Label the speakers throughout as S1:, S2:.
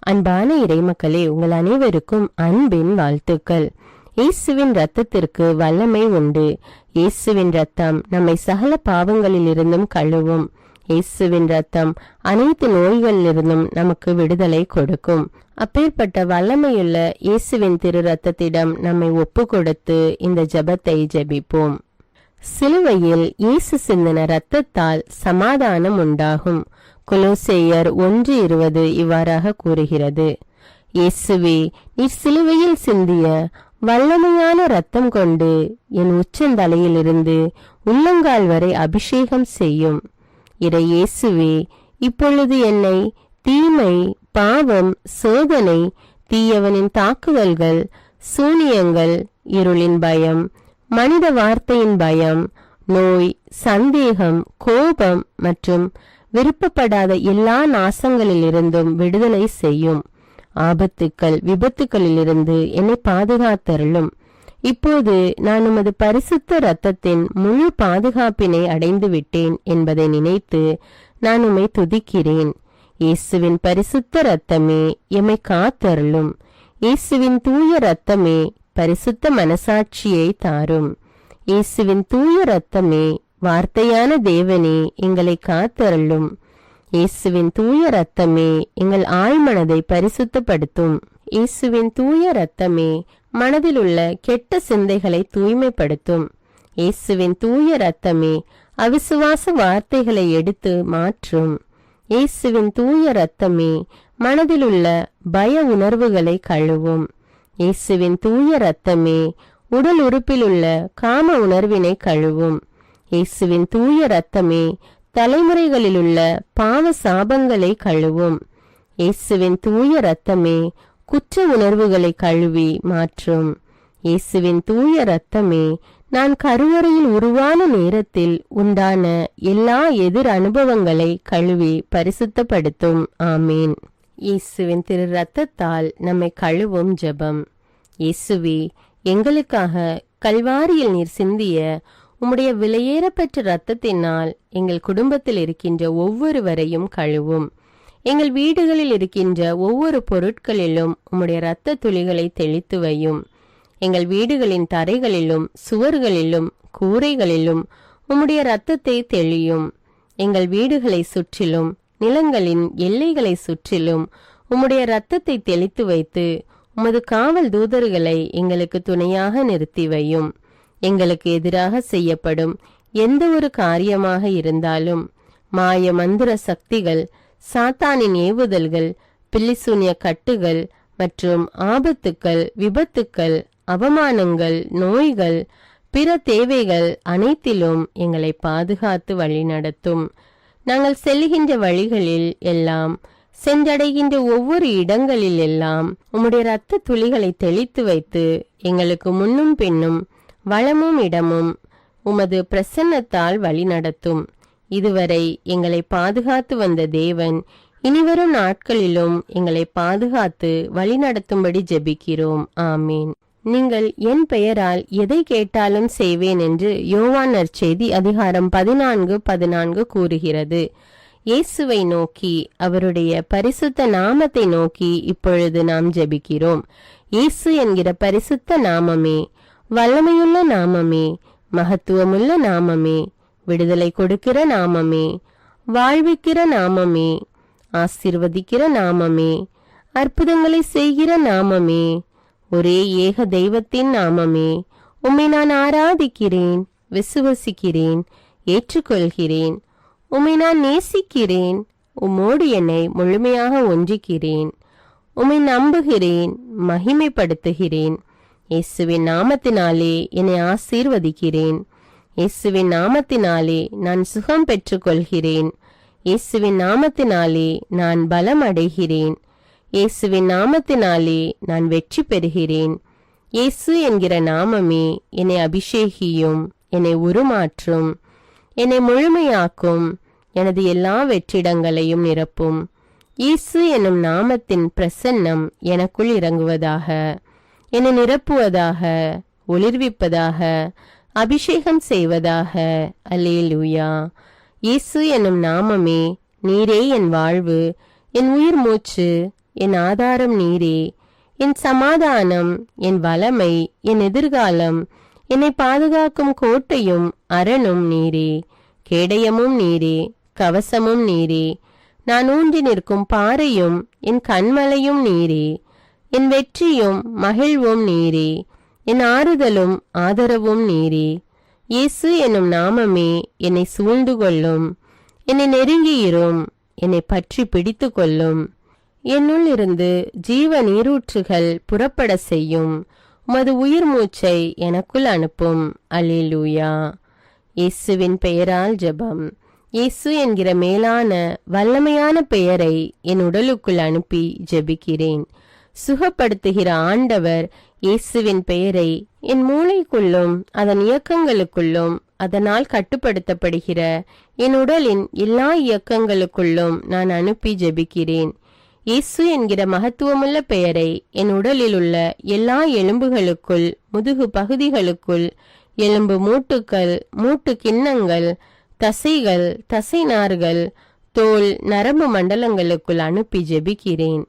S1: அன்பான இறைமக்களே, உங்கள் அனைவருக்கும் அன்பின் வாழ்த்துக்கள். இயேசுவின் இரத்தத்திற்கு வல்லமை உண்டு. இயேசுவின் இரத்தம் நம்மை சகல பாவங்களிலிருந்தும் கழுவும். இயேசுவின் இரத்தம் அனைத்து நோய்களிலிருந்தும் நமக்கு விடுதலை கொடுக்கும். அப்பேற்பட்ட வல்லமையுள்ள இயேசுவின் திரு இரத்தத்திடம் நம்மை ஒப்பு கொடுத்து இந்த ஜெபத்தை ஜெபிப்போம். சிலுவையில் இயேசு சிந்தின இரத்தத்தால் சமாதானம் உண்டாகும். கொலோசேயர் 1:20 இவ்வாறாக கூறுகிறது. இயேசுவே, நீர் சிலுவையில் சிந்திய வல்லமையான இரத்தம் கொண்டு என் உச்சந்தலையிலிருந்து உள்ளங்கால் வரை அபிஷேகம் செய்யும். இறை இயேசுவே, இப்பொழுது என்னை தீமை, பாவம், சோதனை, தீயவனின் தாக்குதல்கள், சூனியங்கள், இருளின் பயம், மனித வார்த்தையின் பயம், நோய், சந்தேகம், கோபம் மற்றும் விருப்பப்படாத எல்லா நாசங்களிலிருந்தும் விடுதலை செய்யும். ஆபத்துக்கள், விபத்துக்களிலிருந்து என்னை பாதுகாத்தருளும். இப்போது நான் உமது பரிசுத்த இரத்தத்தின் முழு பாதுகாப்பினை அடைந்து விட்டேன் என்பதை நினைத்து நான் உம்மை துதிக்கிறேன். இயேசுவின் பரிசுத்த இரத்தமே எம்மை காத்தருளும். இயேசுவின் தூய இரத்தமே பரிசுத்த மனசாட்சியை தாரும். இயேசுவின் தூய இரத்தமே வார்த்தையான தேவனே எங்களை காத்தருளும். இயேசுவின் தூய இரத்தமே எங்கள் ஆழ்மனதை பரிசுத்தப்படுத்தும். இயேசுவின் தூய இரத்தமே மனதில் உள்ள கெட்ட சிந்தைகளை தூய்மைப்படுத்தும். இயேசுவின் தூய இரத்தமே அவிசுவாச வார்த்தைகளை எடுத்து மாற்றும். இயேசுவின் தூய இரத்தமே மனதில் உள்ள பய உணர்வுகளை கழுவும். இயேசுவின் தூய இரத்தமே உடல் உறுப்பில் உள்ள காம உணர்வினை கழுவும். இயேசுவின் தூய இரத்தமே தலைமுறைகளிலுள்ள பாவ சாபங்களை கழுவும். இயேசுவின் தூய இரத்தமே குற்ற உணர்வுகளை கழுவி மாற்றும். இயேசுவின் தூய இரத்தமே நான் கருவறையில் உருவான நேரத்தில் உண்டான எல்லா எதிர் அனுபவங்களை கழுவி பரிசுத்தப்படுத்தும். ஆமீன். இயேசுவின் திரு இரத்தத்தால் நம்மை கழுவும் ஜெபம். இயேசுவே, எங்களுக்காக கல்வாரியில் நீர் சிந்திய உம்முடைய விலையேறப்பெற்ற இரத்தத்தினால் எங்கள் குடும்பத்தில் இருக்கின்ற ஒவ்வொருவரையும் கழுவும். எங்கள் வீடுகளில் இருக்கின்ற ஒவ்வொரு பொருட்களிலும் உம்முடைய இரத்த துளிகளை தெளித்து வையும். எங்கள் வீடுகளின் தரைகளிலும் சுவர்களிலும் கூரைகளிலும் உம்முடைய இரத்தத்தை தெளியும். எங்கள் வீடுகளை சுற்றிலும் நிலங்களின் எல்லைகளை சுற்றிலும் உம்முடைய இரத்தத்தை தெளித்து வைத்து உமது காவல் தூதர்களை எங்களுக்கு துணையாக நிறுத்தி வையும். எங்களுக்கு எதிராக செய்யப்படும் எந்த ஒரு காரியமாக இருந்தாலும் மாய மந்திர சக்திகள், சாத்தானின் ஏவுதல்கள், பில்லிசூனிய கட்டுகள் மற்றும் ஆபத்துக்கள், விபத்துக்கள், அவமானங்கள், நோய்கள், பிற தேவைகள் அனைத்திலும் எங்களை பாதுகாத்து வழிநடத்தும். நாங்கள் செல்கின்ற வழிகளில் எல்லாம், சென்றடைகின்ற ஒவ்வொரு இடங்களில் எல்லாம் உம்முடைய இரத்த துளிகளை தெளித்து வைத்து எங்களுக்கு முன்னும் பின்னும் வளமும் இடமும் உமது பிரசன்னத்தால் வழிநடத்தும். இதுவரை எங்களை பாதுகாத்து வந்த தேவன் இனிவரும் நாட்களிலும் எங்களை பாதுகாத்து வழிநடத்தும்படி ஜெபிக்கிறோம். ஆமீன். நீங்கள் என் பெயரால் எதை கேட்டாலும் செய்வேன் என்று யோவான் நற்செய்தி அதிகாரம் 14:14 கூறுகிறது. இயேசுவை நோக்கி, அவருடைய பரிசுத்த நாமத்தை நோக்கி இப்பொழுது நாம் ஜெபிக்கிறோம். இயேசு என்கிற பரிசுத்த நாமமே, வல்லமையுள்ள நாமமே, மகத்துவமுள்ள நாமமே, விடுதலை கொடுக்கிற நாமமே, வாழ்விக்கிற நாமமே, ஆசீர்வதிக்கிற நாமமே, அற்புதங்களை செய்கிற நாமமே, ஒரே ஏக தெய்வத்தின் நாமமே, உம்மை நான் ஆராதிக்கிறேன், விசுவசிக்கிறேன், ஏற்றுக்கொள்கிறேன். உம்மை நான் நேசிக்கிறேன், உம்மோடு என்னை முழுமையாக ஒன்றிக்கிறேன். உம்மை நம்புகிறேன், மகிமைப்படுத்துகிறேன். இயேசுவின் நாமத்தினாலே என்னை ஆசீர்வதிக்கிறேன். இயேசுவின் நாமத்தினாலே நான் சுகம் பெற்றுக்கொள்கிறேன். இயேசுவின் நாமத்தினாலே நான் பலம் அடைகிறேன். இயேசுவின் நாமத்தினாலே நான் வெற்றி பெறுகிறேன். இயேசு என்கிற நாமமே என்னை அபிஷேகியும், என்னை உருமாற்றும், என்னை முழுமையாக்கும், எனது எல்லா வெற்றிடங்களையும் நிரப்பும். இயேசு என்னும் நாமத்தின் பிரசன்னம் எனக்குள் இறங்குவதாக, என்னை நிரப்புவதாக, ஒளிர்விப்பதாக, அபிஷேகம் செய்வதாக. அல்லேலூயா. இயேசு என்னும் நாமமே, நீரே என் வாழ்வு, என் உயிர் மூச்சு, என் ஆதாரம் நீரே. என் சமாதானம், என் வளமை, என் எதிர்காலம், என்னை பாதுகாக்கும் கோட்டையும் அரணும் நீரே. கேடயமும் நீரே, கவசமும் நீரே. நான் ஊன்றி நிற்கும் பாறையும் என் கண்மலையும் நீரே. என் வெற்றியும் மகிழ்வும் நீரே. என் ஆறுதலும் ஆதரவும் நீரே. இயேசு என்னும் நாமமே என்னை சூழ்ந்து கொள்ளும். என்னை நெருங்கியிரும், என்னை பற்றி பிடித்து கொள்ளும். என்னுள் இருந்து ஜீவ நீரூற்றுகள் புறப்பட செய்யும். உமது உயிர் மூச்சை எனக்குள் அனுப்பும். அல்லேலூயா. இயேசுவின் பெயரால் ஜெபம். இயேசு என்கிற மேலான வல்லமையான பெயரை என் உடலுக்குள் அனுப்பி ஜெபிக்கிறேன். சுகப்படுத்துகிற ஆண்டவர் இயேசுவின் பெயரை என் மூளைக்குள்ளும் அதன் இயக்கங்களுக்குள்ளும் அதனால் கட்டுப்படுத்தப்படுகிற என் உடலின் எல்லா இயக்கங்களுக்குள்ளும் நான் அனுப்பி ஜெபிக்கிறேன். இயேசு என்கிற மகத்துவமுள்ள பெயரை என் உடலில் உள்ள எல்லா எலும்புகளுக்குள், முதுகு பகுதிகளுக்குள், எலும்பு மூட்டுக்கள், மூட்டு கிண்ணங்கள், தசைகள், தசைநார்கள், தோல், நரம்பு மண்டலங்களுக்குள் அனுப்பி ஜெபிக்கிறேன்.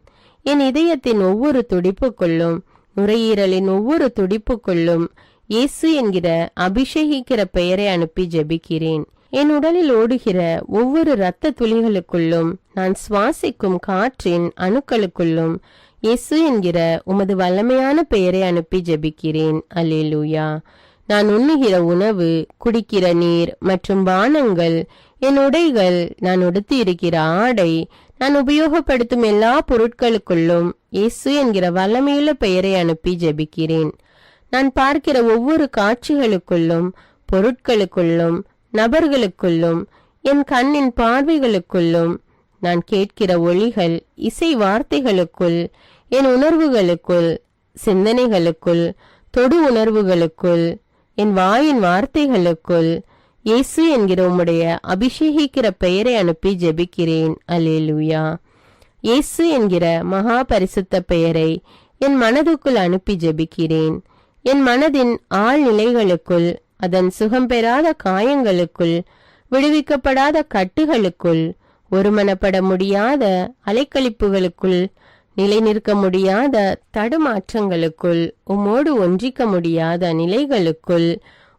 S1: என் இதயத்தின் ஒவ்வொரு துடிப்புக்குள்ளும், நுரையீரலின் ஒவ்வொரு துடிப்புக்குள்ளும் இயேசு என்கிற அபிஷேகிக்கிற பெயரை அனுப்பி ஜெபிக்கிறேன். என் உடலில் ஓடுகிற ஒவ்வொரு இரத்த துளிகளுக்குள்ளும், நான் சுவாசிக்கும் காற்றின் அணுக்களுக்குள்ளும் இயேசு என்கிற உமது வல்லமையான பெயரை அனுப்பி ஜெபிக்கிறேன். அல்லேலூயா. நான் உண்ணுகிற உணவு, குடிக்கிற நீர் மற்றும் பானங்கள், என் உடைகள், நான் உடுத்தி இருக்கிற ஆடை, நான் உபயோகப்படுத்தும் எல்லா பொருட்களுக்குள்ளும் இயேசு என்கிற வல்லமையுள்ள பெயரை அனுப்பி ஜெபிக்கிறேன். நான் பார்க்கிற ஒவ்வொரு காட்சிகளுக்குள்ளும், பொருட்களுக்குள்ளும், நபர்களுக்குள்ளும், என் கண்ணின் பார்வைகளுக்குள்ளும், நான் கேட்கிற ஒலிகள், இசை வார்த்தைகளுக்குள், என் உணர்வுகளுக்குள், சிந்தனைகளுக்குள், தொடு உணர்வுகளுக்குள், என் வாயின் வார்த்தைகளுக்குள் இயேசு என்கிற உம்முடைய அபிஷேகிக்கிற பெயரை அனுப்பி ஜெபிக்கிறேன். அல்லேலூயா. இயேசு என்கிற மகா பரிசுத்த பெயரை என் மனதுக்குள் அனுப்பி ஜெபிக்கிறேன். என் மனதின் ஆழ்நிலைகளுக்குள், அதன் சுகம் பெறாத காயங்களுக்குள், விடுவிக்கப்படாத கட்டுகளுக்குள், ஒருமனப்பட முடியாத அலைக்கழிப்புகளுக்குள், நிலை நிற்க முடியாத தடுமாற்றங்களுக்குள், உம்மோடு ஒன்றிக்க முடியாத நிலைகளுக்குள்,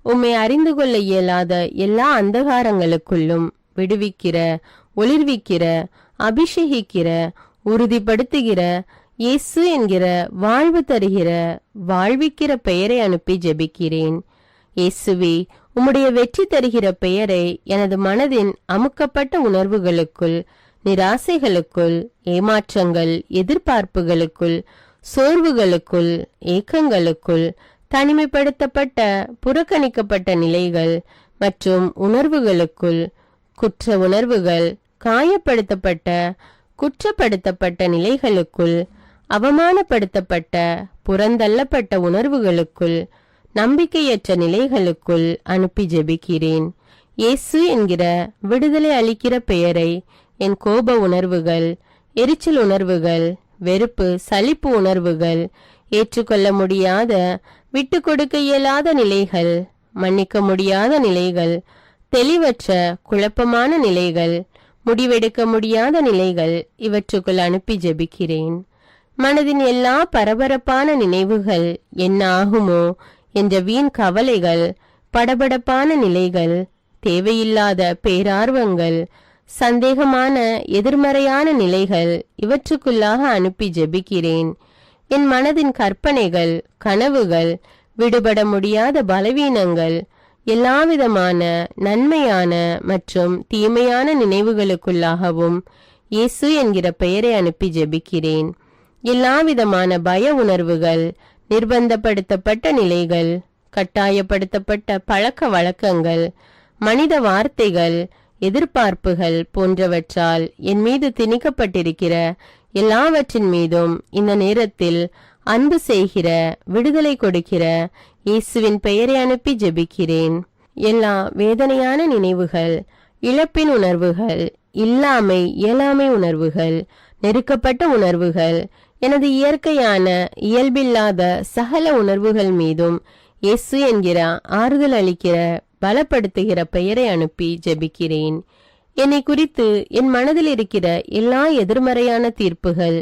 S1: உம்மை அறிந்து கொள்ள இயலாத எல்லா அந்தகாரங்களுக்குள்ளும் விடுவிக்கிற, ஒளிர்விக்கிற, அபிஷேகிக்கிற, உறுதிப்படுத்துகிற இயேசு என்கிற வாழ்வு தருகிற, வாழ்விக்கிற பெயரை அனுப்பி ஜெபிக்கிறேன். இயேசுவே, உம்முடைய வெற்றி தருகிற பெயரை எனது மனதின் அமுக்கப்பட்ட உணர்வுகளுக்குள், நிராசைகளுக்குள், ஏமாற்றங்கள், எதிர்பார்ப்புகளுக்குள், சோர்வுகளுக்குள், ஏக்கங்களுக்குள், தனிமைப்படுத்தப்பட்ட, புறக்கணிக்கப்பட்ட நிலைகள் மற்றும் உணர்வுகளுக்குள், குற்ற உணர்வுகள், காயப்படுத்தப்பட்ட, குற்றப்படுத்தப்பட்ட நிலைகளுக்குள், அவமானப்படுத்தப்பட்ட, புறந்தள்ளப்பட்ட உணர்வுகளுக்குள், நம்பிக்கையற்ற நிலைகளுக்குள் அனுப்பி ஜெபிக்கிறேன். இயேசு என்கிற விடுதலை அளிக்கிற பெயரை என் கோப உணர்வுகள், எரிச்சல் உணர்வுகள், வெறுப்பு, சலிப்பு உணர்வுகள், ஏற்றுக்கொள்ள முடியாத, விட்டு கொடுக்க இயலாத நிலைகள், மன்னிக்க முடியாத நிலைகள், தெளிவற்ற குழப்பமான நிலைகள், முடிவெடுக்க முடியாத நிலைகள், இவற்றுக்குள் அனுப்பி ஜெபிக்கிறேன். மனதின் எல்லா பரபரப்பான நினைவுகள், என்ன ஆகுமோ என்ற வீண் கவலைகள், படபடப்பான நிலைகள், தேவையில்லாத பேரார்வங்கள், சந்தேகமான எதிர்மறையான நிலைகள், இவற்றுக்குள்ளாக அனுப்பி ஜெபிக்கிறேன். என் மனதின் கற்பனைகள், கனவுகள், விடுபட முடியாத பலவீனங்கள், எல்லாவிதமான நன்மையான மற்றும் தீமையான நினைவுகளுக்குள்ளாகவும் இயேசு என்கிற பெயரை அனுப்பி ஜெபிக்கிறேன். எல்லாவிதமான பய உணர்வுகள், நிர்பந்தப்படுத்தப்பட்ட நிலைகள், கட்டாயப்படுத்தப்பட்ட பழக்க வழக்கங்கள், மனித வார்த்தைகள், எதிர்பார்ப்புகள் போன்றவற்றால் என் மீது திணிக்கப்பட்டிருக்கிற எல்லாவற்றின் மீதும் இந்த நேரத்தில் அன்பு செய்கிற, விடுதலை கொடுக்கிற இயேசுவின் பெயரை அனுப்பி ஜெபிக்கிறேன். எல்லா வேதனையான நினைவுகள், இழப்பின் உணர்வுகள், இல்லாமை இயலாமை உணர்வுகள், நெருக்கப்பட்ட உணர்வுகள், எனது இயற்கையான இயல்பில்லாத சகல உணர்வுகள் மீதும் இயேசு என்கிற ஆறுதல் அளிக்கிற, பலப்படுத்துகிற பெயரை அனுப்பி ஜெபிக்கிறேன். என்னை குறித்து என் மனதில் இருக்கிற எல்லா எதிர்மறையான தீர்ப்புகள்,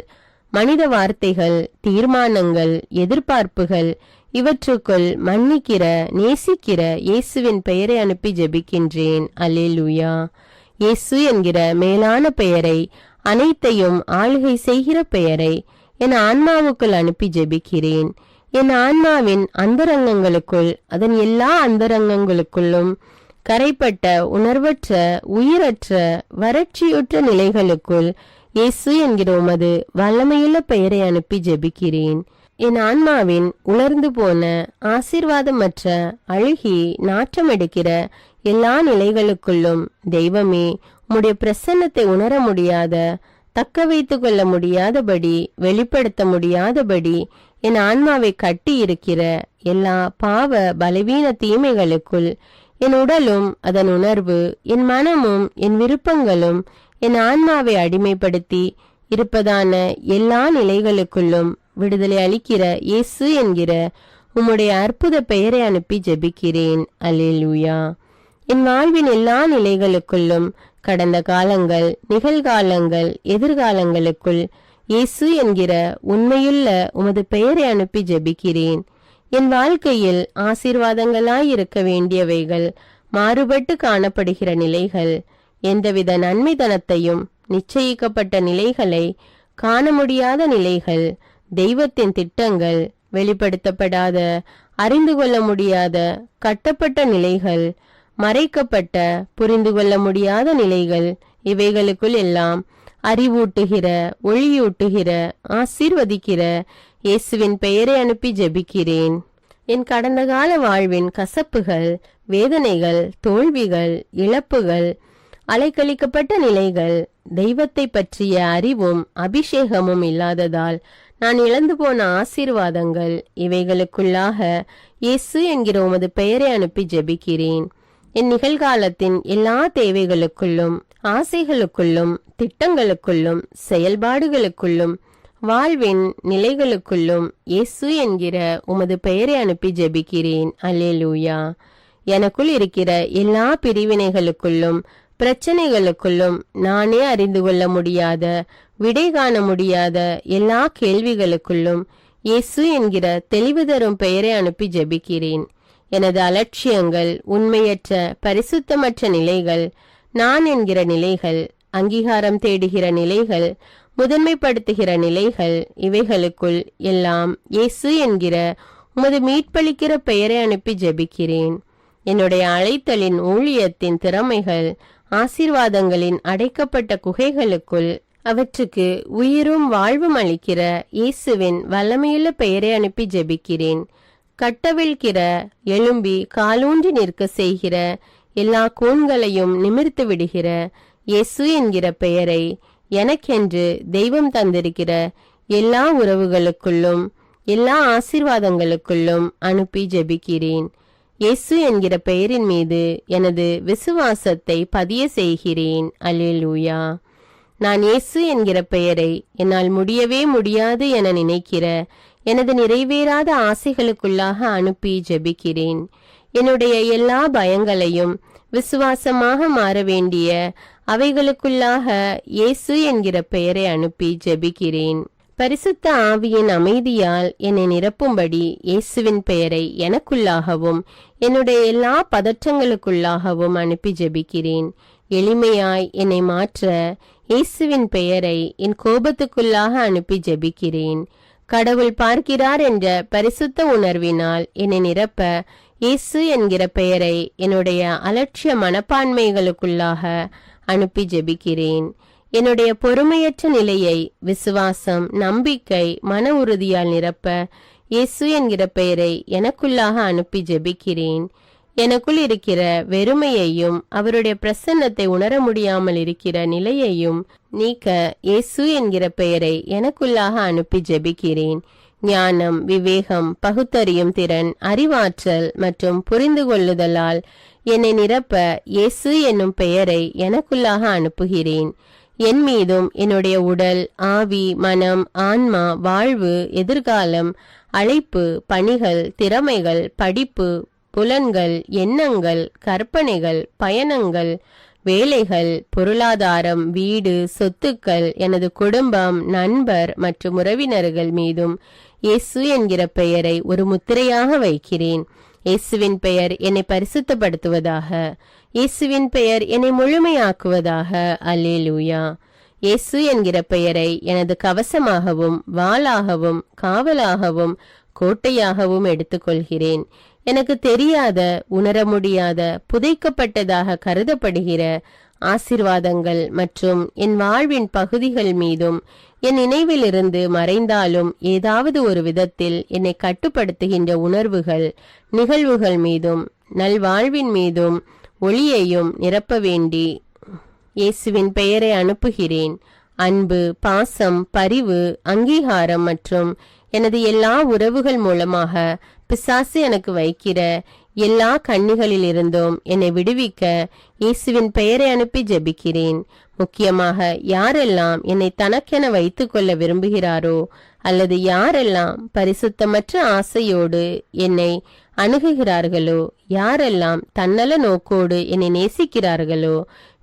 S1: மனித வார்த்தைகள், தீர்மானங்கள், எதிர்பார்ப்புகள் இவற்றுக்குள் மன்னிக்கிற, நேசிக்கிற இயேசுவின் பெயரை அனுப்பி ஜெபிக்கின்றேன். அல்லேலூயா. இயேசு என்கிற மேலான பெயரை, அனைத்தையும் ஆளுகை செய்கிற பெயரை என் ஆன்மாவுக்குள் அனுப்பி ஜெபிக்கிறேன். என் ஆன்மாவின் அந்தரங்கங்களுக்குள், அதன் எல்லா அந்தரங்கங்களுக்குள்ளும் கரைப்பட்ட, உணர்வற்ற, உயிரற்ற, வறட்சியுற்ற நிலைகளுக்குள் இயேசு என்கிற உமது வல்லமையுள்ள பெயரை அனுப்பி ஜெபிக்கிறேன். என் ஆன்மாவின் உலர்ந்து போன, ஆசீர்வாதமற்ற, அழுகி நாற்றமெடுக்கிற எல்லா நிலைகளுக்குள்ளும் தெய்வமே, உம்முடைய பிரசன்னத்தை உணர முடியாத, தக்க வைத்து கொள்ள முடியாதபடி, வெளிப்படுத்த முடியாதபடி என் ஆன்மாவை கட்டி இருக்கிற எல்லா பாவ பலவீன தீமைகளுக்குள் என் உடலும் அதன் உணர்வு, என் மனமும் என் விருப்பங்களும் என் ஆன்மாவை அடிமைப்படுத்தி இருப்பதான எல்லா நிலைகளுக்குள்ளும் விடுதலை அளிக்கிற இயேசு என்கிற உம்முடைய அற்புத பெயரை அனுப்பி ஜெபிக்கிறேன். அல்லேலூயா. என் வாழ்வின் எல்லா நிலைகளுக்குள்ளும், கடந்த காலங்கள், நிகழ்காலங்கள், எதிர்காலங்களுக்குள் இயேசு என்கிற உண்மையுள்ள உமது பெயரை அனுப்பி ஜெபிக்கிறேன். என் வாழ்க்கையில் ஆசீர்வாதங்களாயிருக்க வேண்டியவைகள் மாறுபட்டு காணப்படுகிற நிலைகள், எந்தவித நன்மைதனத்தையும் நிச்சயிக்கப்பட்ட நிலைகளை காண முடியாத நிலைகள், தெய்வத்தின் திட்டங்கள் வெளிப்படுத்தப்படாத, அறிந்து கொள்ள முடியாத, கட்டப்பட்ட நிலைகள், மறைக்கப்பட்ட, புரிந்து கொள்ள முடியாத நிலைகள், இவைகளுக்குள் எல்லாம் அறிவூட்டுகிற, ஒளியூட்டுகிற, ஆசீர்வதிக்கிற இயேசுவின் பெயரை அனுப்பி ஜெபிக்கிறேன். என் கடந்த கால வாழ்வின் கசப்புகள், வேதனைகள், தோல்விகள், இழப்புகள், அலைக்கழிக்கப்பட்ட நிலைகள், தெய்வத்தை பற்றிய அறிவும் அபிஷேகமும் இல்லாததால் நான் இழந்து போன ஆசீர்வாதங்கள், இவைகளுக்குள்ளாக இயேசு என்கிற உமது பெயரை அனுப்பி ஜெபிக்கிறேன். என் நிகழ்காலத்தின் எல்லா தேவைகளுக்குள்ளும், ஆசைகளுக்குள்ளும், திட்டங்களுக்குள்ளும், செயல்பாடுகளுக்குள்ளும், வாழ்வின் நிலைகளுக்குள்ளும் இயேசு என்கிற உமது பெயரை அனுப்பி ஜெபிக்கிறேன். அல்லேலூயா. எனக்குள் இருக்கிற எல்லா பிரிவினைகளுக்குள்ளும், பிரச்சனைகளுக்குள்ளும், நானே அறிந்து கொள்ள முடியாத, விடை காண முடியாத எல்லா கேள்விகளுக்குள்ளும் இயேசு என்கிற தெளிவு தரும் பெயரை அனுப்பி ஜெபிக்கிறேன். எனது அலட்சியங்கள், உண்மையற்ற, பரிசுத்தமற்ற நிலைகள், நான் என்கிற நிலைகள், அங்கீகாரம் தேடுகிற நிலைகள், முதன்மைப்படுத்துகிற நிலைகள், இவைகளுக்குள் எல்லாம் இயேசு என்கிற உமது மீட்பளிக்கிற பெயரை அனுப்பி ஜெபிக்கிறேன். என்னுடைய அழைத்தலின், ஊழியத்தின் திறமைகள், ஆசீர்வாதங்களின் அடைக்கப்பட்ட குகைகளுக்குள் அவற்றுக்கு உயிரும் வாழ்வும் அளிக்கிற இயேசுவின் வல்லமையுள்ள பெயரை அனுப்பி ஜெபிக்கிறேன். கட்டவிழ்கிற, எழும்பி காலூன்றி நிற்க செய்கிற எல்லா கூண்களையும் நிமிர்த்து விடுகிற இயேசு என்கிற பெயரை எனக்கென்று தெய்வம் தந்திருக்கிற எல்லா உறவுகளுக்குள்ளும், எல்லா ஆசீர்வாதங்களுக்குள்ளும் அனுப்பி ஜெபிக்கிறேன். இயேசு என்கிற பெயரின் மீது எனது விசுவாசத்தை பதிய செய்கிறேன். அல்லேலூயா. நான் இயேசு என்கிற பெயரை என்னால் முடியவே முடியாது என நினைக்கிற எனது நிறைவேறாத ஆசைகளுக்குள்ளாக அனுப்பி ஜெபிக்கிறேன். என்னுடைய எல்லா பயங்களையும் விசுவாசமாக மாற வேண்டிய அவைகளுக்குள்ளாக இயேசு என்கிற பெயரை அனுப்பி ஜெபிக்கிறேன். பரிசுத்த ஆவியின் அமைதியால் என்னை நிரப்பும்படி இயேசுவின் பெயரை எனக்குள்ளாகவும் என்னுடைய எல்லா பதற்றங்களுக்குள்ளாகவும் அனுப்பி ஜெபிக்கிறேன். எளிமையாய் என்னை மாற்ற இயேசுவின் பெயரை என் கோபத்துக்குள்ளாக அனுப்பி ஜெபிக்கிறேன். கடவுள் பார்க்கிறார் என்ற பரிசுத்த உணர்வினால் என்னை நிரப்ப இயேசு என்கிற பெயரை என்னுடைய அலட்சிய மனப்பான்மைகளுக்குள்ளாக அனுப்பி ஜெபிக்கிறேன். என்னுடைய பொறுமையற்ற நிலையை விசுவாசம், நம்பிக்கை, மன உறுதியால் நிரப்ப இயேசு என்கிற பெயரை எனக்குள்ளாக அனுப்பி ஜெபிக்கிறேன். எனக்குள் இருக்கிற வெறுமையையும் அவருடைய பிரசன்னத்தை உணர முடியாமல் இருக்கிற நிலையையும் நீக்க இயேசு என்கிற பெயரை எனக்குள்ளாக அனுப்பி ஜெபிக்கிறேன். ஞானம், விவேகம், பகுத்தறியும் திறன், அறிவாற்றல் மற்றும் புரிந்து கொள்ளுதலால் என்னை நிரப்ப இயேசு என்னும் பெயரை எனக்குள்ளாக அனுப்புகிறேன். என் மீதும் என்னுடைய உடல், ஆவி, மனம், ஆன்மா, வாழ்வு, எதிர்காலம், அழைப்பு, பணிகள், திறமைகள், படிப்பு, புலன்கள், எண்ணங்கள், கற்பனைகள், பயணங்கள், வேலைகள், பொருளாதாரம், வீடு, சொத்துக்கள், எனது குடும்பம், நண்பர் மற்றும் உறவினர்கள் மீதும் இயேசு என்கிற பெயரை ஒரு முத்திரையாக வைக்கிறேன். இயேசுவின் பெயர் என்னை பரிசுத்தப்படுத்துவதாக. இயேசுவின் பெயர் என்னை முழுமையாக்குவதாக. அல்லேலூயா. இயேசு என்கிற பெயரை எனது கவசமாகவும் வாளாகவும் காவலாகவும் கோட்டையாகவும் எடுத்துக்கொள்கிறேன். எனக்கு தெரியாத, உணர முடியாத, புதைக்கப்பட்டதாக கருதப்படுகிற ஆசீர்வாதங்கள் மற்றும் என் வாழ்வின் பகுதிகள் மீதும் என் நினைவிலிருந்து மறைந்தாலும் ஏதாவது ஒரு விதத்தில் என்னை கட்டுப்படுத்துகின்ற உணர்வுகள், நிகழ்வுகள் மீதும் நல்வாழ்வின் மீதும் ஒளியையும் நிரப்ப வேண்டி இயேசுவின் பெயரை அனுப்புகிறேன். அன்பு, பாசம், பரிவு, அங்கீகாரம் மற்றும் எனது எல்லா உறவுகள் மூலமாக பிசாசு எனக்கு வைக்கிற எல்லா கண்ணிகளிலிருந்தும் என்னை விடுவிக்க இயேசுவின் பெயரை அனுப்பி ஜெபிக்கிறேன். முக்கியமாக யாரெல்லாம் என்னை தனக்கென வைத்துக் கொள்ள விரும்புகிறாரோ அல்லது யாரெல்லாம் பரிசுத்தமற்ற ஆசையோடு என்னை அணுகுகிறார்களோ, யாரெல்லாம் தன்னல நோக்கோடு என்னை நேசிக்கிறார்களோ,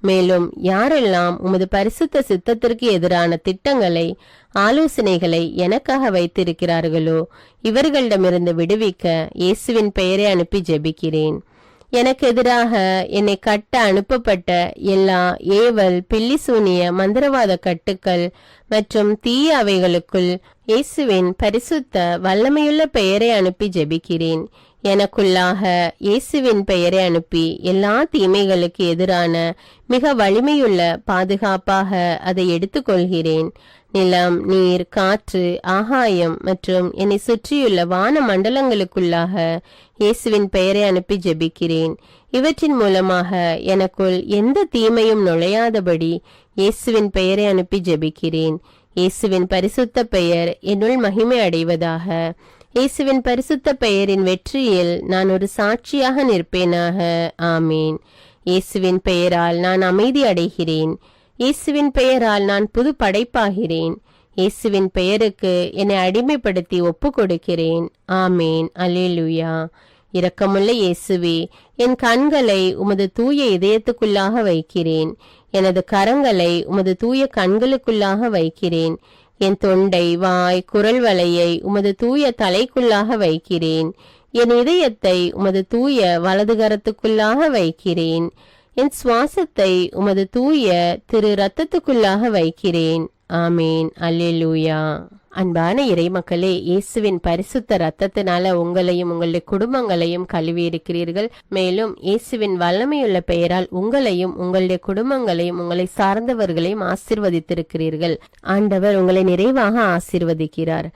S1: மேலும் யாரெல்லாம் உமது பரிசுத்த சித்தத்திற்கு எதிரான திட்டங்களை, ஆலோசனைகளை எனக்காக வைத்திருக்கிறார்களோ, இவர்களிடமிருந்து விடுவிக்க இயேசுவின் பெயரை அனுப்பி ஜெபிக்கிறேன். எனக்கு எதிராக என்னை கட்ட அனுப்பப்பட்ட எல்லா ஏவல், பில்லிசூனிய, மந்திரவாத கட்டுக்கள் மற்றும் தீய அவைகளுக்குள் இயேசுவின் பரிசுத்த வல்லமையுள்ள பெயரை அனுப்பி ஜெபிக்கிறேன். எனக்குள்ளாக இயேசுவின் பெயரை அனுப்பி எல்லா தீமைகளுக்கு எதிரான மிக வலிமையுள்ள பாதுகாப்பாக அதை எடுத்துக்கொள்கிறேன். நிலம், நீர், காற்று, ஆகாயம் மற்றும் என்னை சுற்றியுள்ள வான மண்டலங்களுக்குள்ளாக இயேசுவின் பெயரை அனுப்பி ஜெபிக்கிறேன். இவற்றின் மூலமாக எனக்குள் எந்த தீமையும் நுழையாதபடி இயேசுவின் பெயரை அனுப்பி ஜெபிக்கிறேன். இயேசுவின் பரிசுத்த பெயர் என்னுள் மகிமை அடைவதாக. இயேசுவின் பரிசுத்த பெயரின் வெற்றியில் நான் ஒரு சாட்சியாக நிற்பேனாக. ஆமீன். இயேசுவின் பெயரால் நான் அமைதி அடைகிறேன். இயேசுவின் பெயரால் நான் புது படைப்பாகிறேன். இயேசுவின் பெயருக்கு என்னை அடிமைப்படுத்தி ஒப்பு கொடுக்கிறேன். ஆமேன். அல்லேலூயா. இரக்கமுள்ள இயேசுவே, என் கண்களை உமது தூய இதயத்துக்குள்ளாக வைக்கிறேன். எனது கரங்களை உமது தூய கண்களுக்குள்ளாக வைக்கிறேன். என் தொண்டை, வாய், குரல் வலையை உமது தூய தலைக்குள்ளாக வைக்கிறேன். என் இதயத்தை உமது தூய வலதுகரத்துக்குள்ளாக வைக்கிறேன். என் சுவாசத்தை உமது தூய திரு ரத்தத்துக்குள்ளாக வைக்கிறேன். ஆமேன். அல்லேலூயா. அன்பான இறைமக்களே, இயேசுவின் பரிசுத்த ரத்தத்தினால உங்களையும் உங்களுடைய குடும்பங்களையும் கழுவி இருக்கிறீர்கள். மேலும் இயேசுவின் வல்லமையுள்ள பெயரால் உங்களையும் உங்களுடைய குடும்பங்களையும் உங்களை சார்ந்தவர்களையும் ஆசீர்வதித்திருக்கிறீர்கள். ஆண்டவர் உங்களை நிறைவாக ஆசீர்வதிக்கிறார்.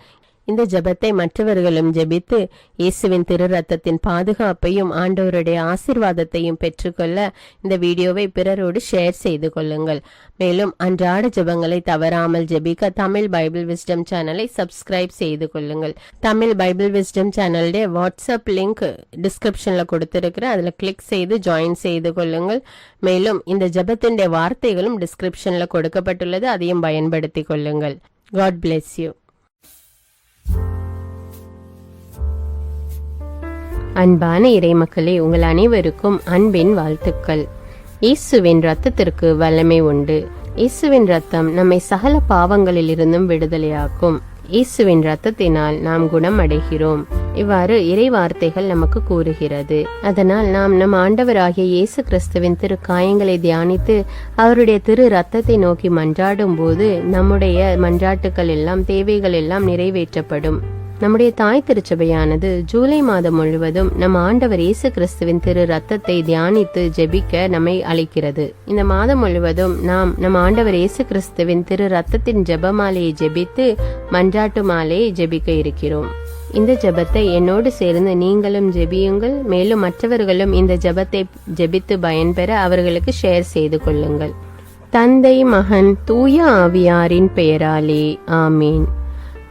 S1: இந்த ஜெபத்தை மற்றவர்களும் ஜெபித்து இயேசுவின் திரு ரத்தத்தின் பாதுகாப்பையும் ஆண்டவருடைய ஆசீர்வாதத்தையும் பெற்றுக்கொள்ள இந்த வீடியோவை பிறரோடு ஷேர் செய்து கொள்ளுங்கள். மேலும் அன்றாட ஜெபங்களை தவறாமல் ஜெபிக்க தமிழ் பைபிள் விஸ்டம் சேனலை சப்ஸ்கிரைப் செய்து கொள்ளுங்கள். தமிழ் பைபிள் விஸ்டம் சேனலுடைய வாட்ஸ்அப் லிங்க் டிஸ்கிரிப்ஷன்ல கொடுத்திருக்கிறேன். அதுல கிளிக் செய்து ஜாயின் செய்து கொள்ளுங்கள். மேலும் இந்த ஜெபத்தின் வார்த்தைகளும் டிஸ்கிரிப்ஷன்ல கொடுக்கப்பட்டுள்ளது, அதையும் பயன்படுத்தி கொள்ளுங்கள். God bless you. அன்பான இறைமக்களே, உங்கள் அனைவருக்கும் அன்பின் வாழ்த்துக்கள். இயேசுவின் ரத்தத்திற்கு வல்லமை உண்டு. இயேசுவின் ரத்தம் நம்மை சகல பாவங்களில் இருந்தும் விடுதலையாக்கும். இயேசுவின் ரத்தத்தினால் நாம் குணம் அடைகிறோம். இவ்வாறு இறை வார்த்தைகள் நமக்கு கூறுகிறது. அதனால் நாம் நம் ஆண்டவராகிய இயேசு கிறிஸ்துவின் திரு காயங்களை தியானித்து அவருடைய திரு ரத்தத்தை நோக்கி மன்றாடும் போது நம்முடைய மன்றாட்டுக்கள் எல்லாம், தேவைகள் எல்லாம் நிறைவேற்றப்படும். நம்முடைய தாய் திருச்சபையானது ஜூலை மாதம் முழுவதும் நம் ஆண்டவர் இயேசு கிறிஸ்துவின் திரு ரத்தத்தை தியானித்து ஜெபிக்க நம்மை அழைக்கிறது. இந்த மாதம் முழுவதும் நாம் நம் ஆண்டவர் இயேசு கிறிஸ்துவின் திரு ரத்தத்தின் ஜெபமாலையை ஜெபித்து மன்றாட்டு மாலையை ஜெபிக்க இருக்கிறோம். இந்த ஜெபத்தை என்னோடு சேர்ந்து நீங்களும் ஜெபியுங்கள். மேலும் மற்றவர்களும் இந்த ஜெபத்தை ஜெபித்து பயன்பெற அவர்களுக்கு ஷேர் செய்து கொள்ளுங்கள். தந்தை, மகன், தூய ஆவியாரின் பெயராலே ஆமீன்.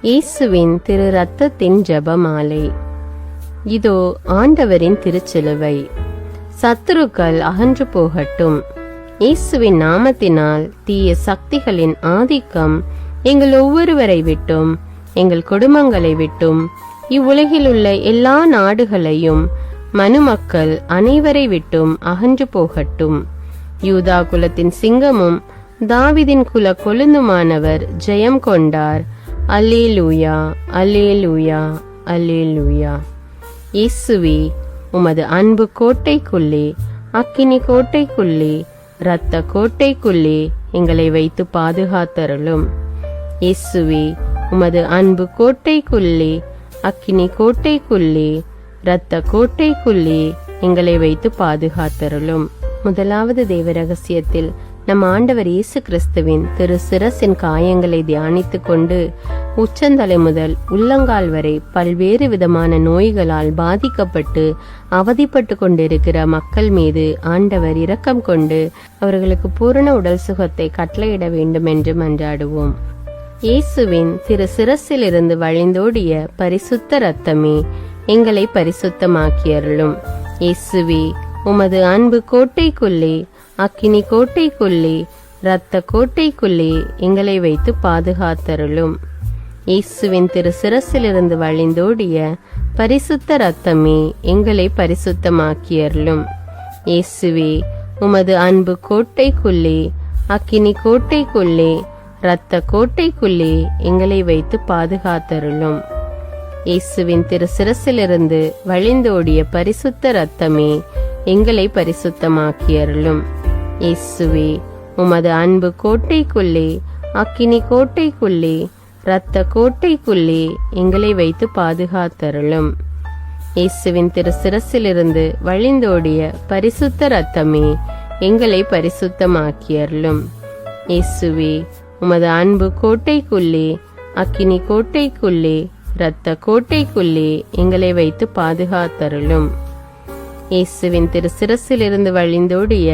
S1: இயேசுவின் திரு ரத்தத்தின் ஜெபமாலை. இதோ ஆண்டவரின் திருச்சிலுவை. சத்துருக்கள் அகன்று போகட்டும். இயேசுவின் நாமத்தினால் தீய சக்திகளின் ஆதிக்கம் எங்கள் ஒவ்வொருவரை விட்டும், எங்கள் குடும்பங்களை விட்டும், இவ்வுலகில் உள்ள எல்லா நாடுகளையும் மனுமக்கள் அனைவரை விட்டும் அகன்று போகட்டும். யூதா குலத்தின் சிங்கமும் தாவீதின் குல கொழுந்துமானவர் ஜெயம் கொண்டார். அல்லேலூயா, அல்லேலூயா, அல்லேலூயா. இயேசுவே, உமது அன்பு கோட்டைக்குள்ளே, அக்கினி கோட்டைக்குள்ளே, இரத்த கோட்டைக்குள்ளே எங்களை வைத்து பாதுகாத்தருளும். இயேசுவே, உமது அன்பு கோட்டைக்குள்ளே, அக்கினி கோட்டைக்குள்ளே, இரத்த கோட்டைக்குள்ளே எங்களை வைத்து பாதுகாத்தருளும். முதலாவது தேவ ரகசியத்தில் நம் ஆண்டவர் இயேசு கிறிஸ்துவின் திரு சிரசின் காயங்களை தியானித்து கொண்டு உச்சந்தலை முதல் உள்ளங்கால் வரை பல்வேறு விதமான நோய்களால் பாதிக்கப்பட்டு அவதிப்பட்டு கொண்டிருக்கிற மக்கள் மீது ஆண்டவர் இரக்கம் கொண்டு அவர்களுக்கு பூரண உடல் சுகத்தை கட்டளையிட வேண்டும் என்று மன்றாடுவோம். இயேசுவின் திரு சிரசிலிருந்து வழிந்தோடிய பரிசுத்த இரத்தமே எங்களை பரிசுத்தமாக்கியருளும். இயேசுவே, உமது அன்பு கோட்டைக்குள்ளே, அக்கினி கோட்டைக்குள்ளே, இரத்த கோட்டைக்குள்ளே எங்களை வைத்து பாதுகாத்தருளும். இயேசுவின் திரு சிரசிலிருந்து வழிந்தோடிய பரிசுத்த இரத்தமே எங்களை பரிசுத்தமாக்கியருளும். இயேசுவே, உமது அன்பு கோட்டைக்குள்ளே, அக்கினி கோட்டைக்குள்ளே, இரத்த கோட்டைக்குள்ளே எங்களை வைத்து பாதுகாத்தருளும். இயேசுவின் திரு சிரசிலிருந்து வழிந்தோடிய பரிசுத்த இரத்தமே எங்களை பரிசுத்தமாக்கியருளும். இயேசுவே, உமது அன்பு கோட்டைக்குள்ளே, அக்கினி கோட்டைக்குள்ளே, இரத்த கோட்டைக்குள்ளே எங்களை வைத்து பாதுகாத்தருளும். இயேசுவின் திரு சிரசிலிருந்து வழிந்தோடிய பரிசுத்த இரத்தமே எங்களை பரிசுத்தமாக்கியருளும். இயேசுவே, உமது அன்பு கோட்டைக்குள்ளே, அக்கினி கோட்டைக்குள்ளே, இரத்த கோட்டைக்குள்ளே எங்களை வைத்து பாதுகாத்தருளும். இயேசுவின் திரு சிரசிலிருந்து வழிந்தோடிய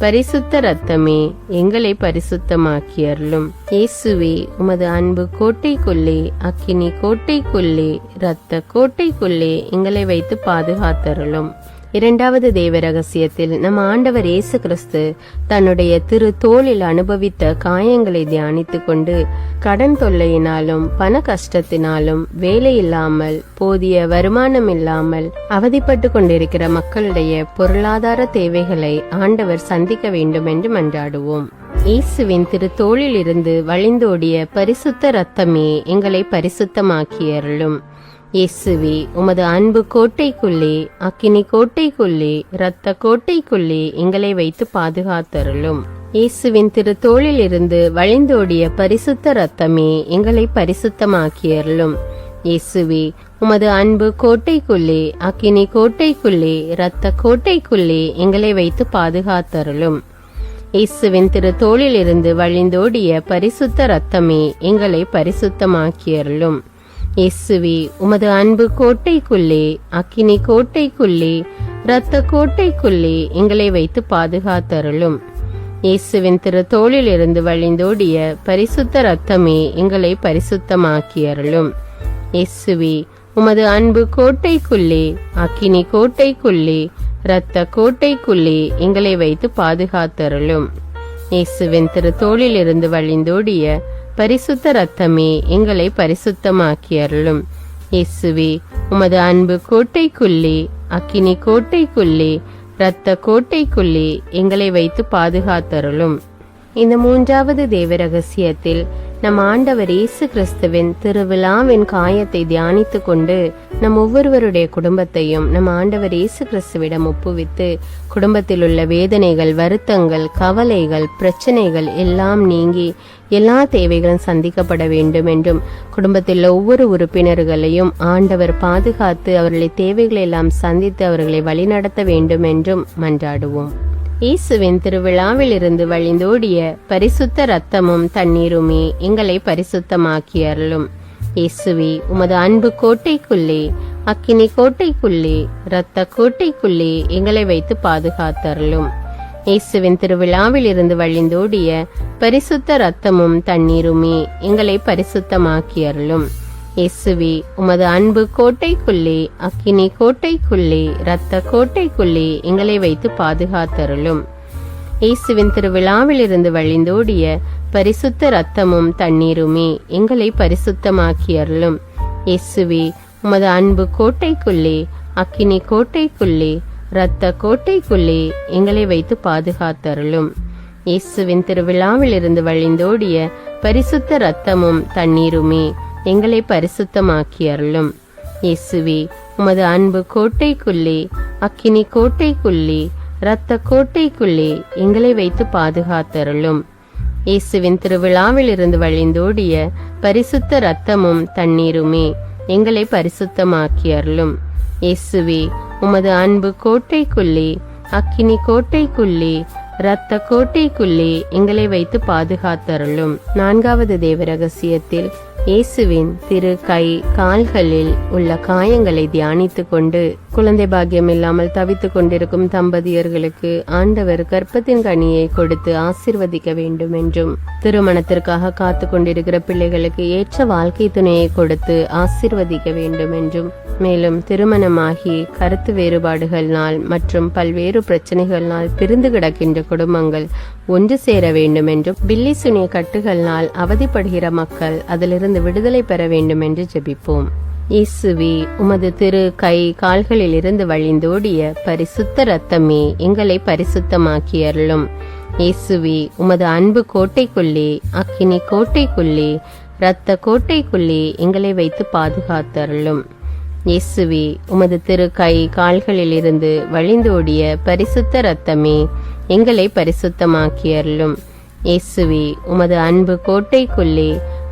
S1: பரிசுத்த இரத்தமே எங்களை பரிசுத்தமாக்கியருளும். இயேசுவே, உமது அன்பு கோட்டைக்குள்ளே, அக்கினி கோட்டைக்குள்ளே, இரத்த கோட்டைக்குள்ளே எங்களை வைத்து பாதுகாத்தருளும். இரண்டாவது தேவ ரகசியத்தில் நம் ஆண்டவர் இயேசு கிறிஸ்து தன்னுடைய திரு தோளில் அனுபவித்த காயங்களை தியானித்து கொண்டு கடன் தொல்லையினாலும் பண கஷ்டத்தினாலும் வேலை இல்லாமல் போதிய வருமானம் இல்லாமல் அவதிப்பட்டு கொண்டிருக்கிற மக்களுடைய பொருளாதார தேவைகளை ஆண்டவர் சந்திக்க வேண்டும் என்று மன்றாடுவோம். இயேசுவின் திரு தோளில் இருந்து வழிந்தோடிய பரிசுத்த இரத்தமே எங்களை பரிசுத்தமாக்கியருளும். இயேசுவே, உமது அன்பு கோட்டைக்குள்ளே, அக்கினி கோட்டைக்குள்ளே, இரத்த கோட்டைக்குள்ளே எங்களை வைத்து பாதுகாத்தருளும். இயேசுவின் திரு தோளில் இருந்து வழிந்தோடிய பரிசுத்த இரத்தமே எங்களை பரிசுத்தமாக்கியருளும். இயேசுவே, உமது அன்பு கோட்டைக்குள்ளே, அக்கினி கோட்டைக்குள்ளே, இரத்த கோட்டைக்குள்ளே எங்களை வைத்து பாதுகாத்தருளும். இயேசுவின் திரு தோளில் இருந்து வழிந்தோடிய பரிசுத்த இரத்தமே எங்களை பரிசுத்தமாக்கியருளும். இயேசுவே, உமது அன்பு கோட்டைக்குள்ளே, அக்கினி கோட்டைக்குள்ளே, இரத்த கோட்டைக்குள்ளே எங்களை வைத்து பாதுகாத்தருளும். இயேசுவின் திரு தோளில் இருந்து வழிந்தோடிய பரிசுத்த இரத்தமே எங்களை பரிசுத்தமாக்கியருளும். இயேசுவே, உமது அன்பு கோட்டைக்குள்ளே, அக்கினி கோட்டைக்குள்ளே, இரத்த கோட்டைக்குள்ளே எங்களை வைத்து பாதுகாத்தருளும். இயேசுவின் திரு தோளில் இருந்து வழிந்தோடிய பரிசுத்த இரத்தமே எங்களை பரிசுத்தமாக்கியருளும். இயேசுவே, உமது அன்பு கோட்டைக்குள்ளே, அக்கினி கோட்டைக்குள்ளே, இரத்த கோட்டைக்குள்ளே எங்களை வைத்து பாதுகாத்தருளும். இந்த மூன்றாவது தேவ ரகசியத்தில் நம் ஆண்டவர் இயேசு கிறிஸ்துவின் திருவிழாவின் காயத்தை தியானித்து கொண்டு நம் ஒவ்வொருவருடைய குடும்பத்தையும் நம் ஆண்டவர் இயேசு கிறிஸ்துவிடம் ஒப்புவித்து குடும்பத்தில் உள்ள வேதனைகள், வருத்தங்கள், கவலைகள், பிரச்சனைகள் எல்லாம் நீங்கி எல்லா தேவைகளும் சந்திக்கப்பட வேண்டும் என்றும் குடும்பத்தில் ஒவ்வொரு உறுப்பினர்களையும் ஆண்டவர் பாதுகாத்து அவர்களை தேவைகளை எல்லாம் சந்தித்து அவர்களை வழிநடத்த வேண்டும் என்றும் மன்றாடுவோம். இயேசுவின் திருவிழாவில் இருந்து வழிந்தோடிய பரிசுத்த இரத்தமும் தண்ணீருமே எங்களை பரிசுத்தமாக்கியருளும். இயேசுவே, உமது அன்பு கோட்டைக்குள்ளே, அக்கினி கோட்டைக்குள்ளே, இரத்த கோட்டைக்குள்ளே எங்களை வைத்து பாதுகாத்தருளும். இயேசுவின் திருவிழாவில் இருந்து வழிந்தோடிய பரிசுத்த இரத்தமும் தண்ணீருமே எங்களை பரிசுத்தமாக்கியருளும். இயேசுவே, உமது அன்பு கோட்டைக்குள்ளே, அக்கினி கோட்டைக்குள்ளே, இரத்த கோட்டைக்குள்ளே எங்களை வைத்து பாதுகாத்தருளும். இயேசுவின் திருவிழாவில் இருந்து வழிந்தோடிய பரிசுத்த இரத்தமும் தண்ணீருமே எங்களை பரிசுத்தமாக்கியருளும். இயேசுவே, உமது அன்பு கோட்டைக்குள்ளே, அக்கினி கோட்டைக்குள்ளே, இரத்த கோட்டைக்குள்ளே எங்களை வைத்து பாதுகாத்தருளும். இயேசுவின் திருவிழாவிலிருந்து வழிந்தோடிய பரிசுத்த இரத்தமும் தண்ணீருமே எங்களை பரிசுத்தமாக்கி அருளும். இயேசுவே, உமது அன்பு கோட்டைக்குள்ளே, அக்கினி கோட்டைக்குள்ளே, இரத்த கோட்டைக்குள்ளே எங்களை வைத்து பாதுகாத்தருளும். இயேசுவின் திருவிழாவிலிருந்து வழிந்தோடிய பரிசுத்த இரத்தமும் தண்ணீருமே எங்களை பரிசுத்தமாக்கி அருளும். இயேசுவே, உமது அன்பு கோட்டைக்குள்ளே, அக்கினி கோட்டைக்குள்ளே, இரத்த கோட்டைக்குள்ளே எங்களை வைத்து பாதுகாத்தருளும். 4வது தேவ ரகசியத்தில் இயேசுவின் திரு கை கால்களில் உள்ள காயங்களை தியானித்து கொண்டு குழந்தை பாக்கியம் இல்லாமல் தவித்துக் கொண்டிருக்கும் தம்பதியர்களுக்கு ஆண்டவர் கர்ப்பத்தின் கனியை கொடுத்து ஆசீர்வதிக்க வேண்டும் என்றும், திருமணத்திற்காக காத்து கொண்டிருக்கிற பிள்ளைகளுக்கு ஏற்ற வாழ்க்கை துணையை கொடுத்து ஆசீர்வதிக்க வேண்டும் என்றும், மேலும் திருமணமாகி கருத்து வேறுபாடுகளால் மற்றும் பல்வேறு பிரச்சனைகளால் பிரிந்து கிடக்கின்ற குடும்பங்கள் ஒன்று சேர வேண்டும் என்றும், பில்லி சுனிய கட்டுகளால் அவதிப்படுகிற மக்கள் அதிலிருந்து விடுதலை பெற வேண்டும் என்று ஜெபிப்போம். இயேசுவே, உமது திரு கை கால்களில் இருந்து வழிந்தோடிய பரிசுத்த இரத்தமே எங்களை பரிசுத்தமாக்கி அருளும். இயேசுவே, உமது அன்பு கோட்டைக்குள்ளே, அக்கினி கோட்டைக்குள்ளே, இரத்த கோட்டைக்குள்ளே எங்களை வைத்து பாதுகாத்தருளும். இயேசுவே, உமது திரு கை கால்களில் இருந்து வழிந்தோடிய பரிசுத்த இரத்தமே எங்களை பரிசுத்தமாக்கி அருளும். இயேசுவே, உமது அன்பு கோட்டைக்குள்ளே,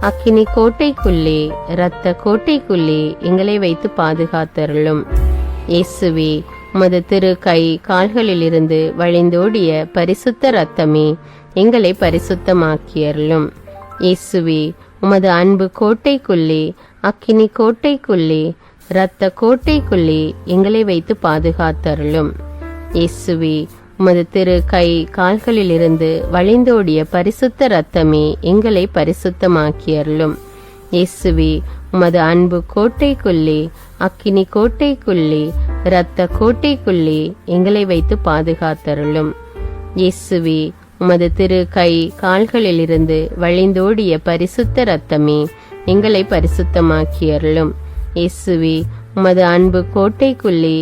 S1: அக்கினி கோட்டைக்குள்ளே, இரத்த கோட்டைக்குள்ளே எங்களை வைத்து பாதுகாத்தருளும். இயேசுவே, உமது திரு கை கால்களில் இருந்து வழிந்தோடிய பரிசுத்த இரத்தமே எங்களை பரிசுத்தமாக்கி அருளும். இயேசுவே, உமது அன்பு கோட்டைக்குள்ளே, அக்கினி கோட்டைக்குள்ளே, இரத்த கோட்டைக்குள்ளே எங்களை வைத்து பாதுகாத்தருளும். இயேசுவே, உமது திரு கை கால்களில் இருந்து வழிந்தோடிய பரிசுத்த இரத்தமே எங்களை பரிசுத்தமாக்கி அருளும். இயேசுவே, உமது அன்பு கோட்டைக்குள்ளே, அக்கினி கோட்டைக்குள்ளே, இரத்த கோட்டைக்குள்ளே எங்களை வைத்து பாதுகாத்தருளும். இயேசுவே, உமது திரு கை கால்களில் இருந்து வழிந்தோடிய பரிசுத்த இரத்தமே எங்களை பரிசுத்தமாக்கி அருளும். இயேசுவே, உமது அன்பு கோட்டைக்குள்ளே,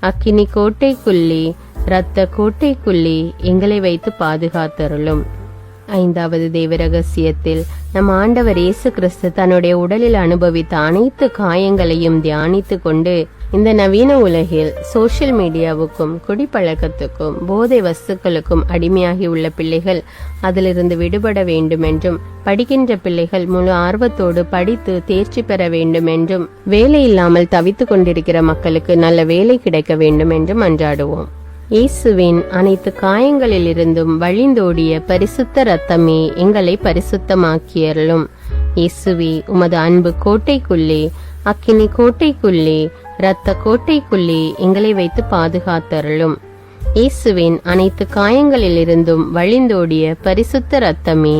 S1: அக்கினி கோட்டைக்குள்ளே, இரத்த கோட்டைக்குள்ளே எங்களை வைத்து பாதுகாத்தருளும். 5வது தேவ ரகசியத்தில் நம் ஆண்டவர் இயேசு கிறிஸ்து தன்னுடைய உடலில் அனுபவித்த அனைத்து காயங்களையும் தியானித்து கொண்டு இந்த நவீன உலகில் சோசியல் மீடியாவுக்கும் குடிப்பழக்கத்துக்கும் போதை வஸ்துக்களுக்கும் அடிமையாகி உள்ள பிள்ளைகள் அதிலிருந்து விடுபட வேண்டும் என்றும், படிக்கின்ற பிள்ளைகள் முழு ஆர்வத்தோடு படித்து தேர்ச்சி பெற வேண்டும் என்றும், வேலை இல்லாமல் தவித்துக் கொண்டிருக்கிற மக்களுக்கு நல்ல வேலை கிடைக்க வேண்டும் என்றும் அன்றாடுவோம். இயேசுவின் அனைத்து காயங்களில் இருந்தும் வழிந்தோடிய பரிசுத்த இரத்தமே எங்களை பரிசுத்தமாக்கி அருளும். இயேசுவே, உமது அன்பு கோட்டைக்குள்ளே, அக்கினி கோட்டைக்குள்ளே, இரத்த கோட்டைக்குள்ளே எங்களை வைத்து பாதுகாத்தருளும். இயேசுவின் அனைத்து காயங்களில் இருந்தும் வழிந்தோடிய பரிசுத்த இரத்தமே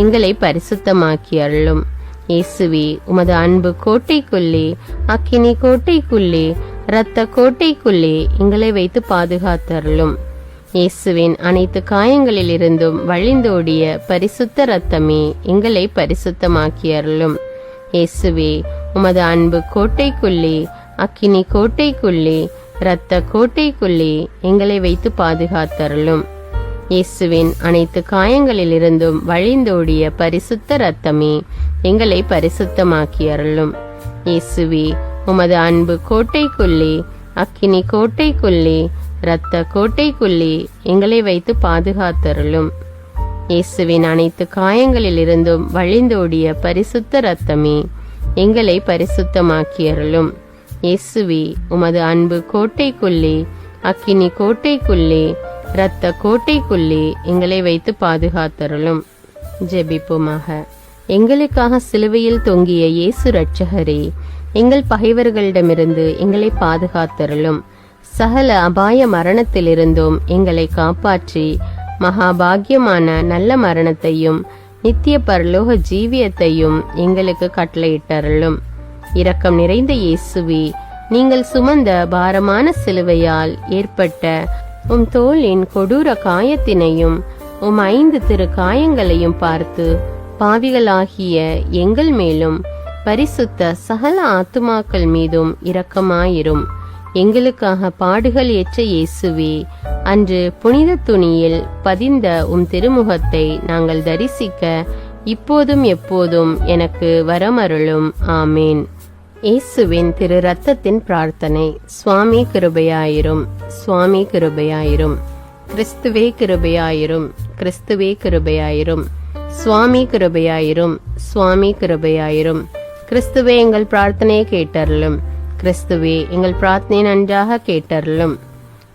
S1: எங்களை பரிசுத்தமாக்கி அருளும். இயேசுவே, உமது அன்பு கோட்டைக்குள்ளே, அக்கினி கோட்டைக்குள்ளே, இரத்த கோட்டைக்குள்ளே எங்களை வைத்து பாதுகாத்தருளும். இயேசுவின் அனைத்து காயங்களில் இருந்தும் வழிந்தோடிய பரிசுத்த இரத்தமே எங்களை பரிசுத்தமாக்கி அருளும். இயேசுவே, உமது அன்பு கோட்டைக்குள்ளே, அக்கினி கோட்டைக்குள்ளே, இரத்த கோட்டைக்குள்ளே எங்களை வைத்து பாதுகாத்தருளும். இயேசுவின் அனைத்து காயங்களில் இருந்தும் வழிந்தோடிய பரிசுத்த இரத்தமே எங்களை பரிசுத்தமாக்கி அருளும். இயேசுவே, உமது அன்பு கோட்டைக்குள்ளே, அக்கினி கோட்டைக்குள்ளே, இரத்த கோட்டைக்குள்ளே எங்களை வைத்து பாதுகாத்தருளும். இயேசுவின் அனைத்து காயங்களில் இருந்தும் வழிந்தோடிய பரிசுத்த இரத்தமே எங்களை பரிசுத்தமாக்கி அருளும். இயேசுவே, உமது அன்பு கோட்டைக்குள்ளே, அக்கினி கோட்டைக்குள்ளே, இரத்த கோட்டைக்குள்ளே எங்களை வைத்து பாதுகாத்தருளும். ஜெபிப்போமாக. எங்களுக்காக சிலுவையில் தொங்கிய இயேசு இரட்சகரே, எங்கள் பகைவர்களிடமிருந்து எங்களை பாதுகாத்தருளும். சகல அபாய மரணத்திலிருந்தும் எங்களை காப்பாற்றி மகாபாகியமான நல்ல மரணத்தையும் நித்திய பரலோக ஜீவியத்தையும் எங்களுக்கு கட்டளையிட்டருளும். இரக்கம் நிறைந்த இயேசுவே, நீங்கள் சுமந்த பாரமான சிலுவையால் ஏற்பட்ட உம் தோளின் கொடூர காயத்தினையும் உம் 5 திரு காயங்களையும் பார்த்து பாவிகளாகிய எங்கள் மேலும் பரிசுத்த சகல ஆத்துமாக்கள் மீதும் இரக்கமாயிரும். எங்களுக்காக பாடுகள் ஏற்ற இயேசுவே, அன்று புனித துணியில் பதிந்த உம் திருமுகத்தை நாங்கள் தரிசிக்க இப்போதும் எப்போதும் எனக்கு வரமருளும். ஆமேன். இயேசுவின் திரு ரத்தத்தின் பிரார்த்தனை. சுவாமி கிருபையாயிரும், சுவாமி கிருபையாயிரும். கிறிஸ்துவே கிருபையாயிரும், கிறிஸ்துவே கிருபையாயிரும். சுவாமி கிருபையாயிரும், சுவாமி கிருபையாயிரும். கிறிஸ்துவே எங்கள் பிரார்த்தனையை கேட்டருளும், கிறிஸ்துவே எங்கள் பிரார்த்தனை நன்றாக கேட்டருளும்.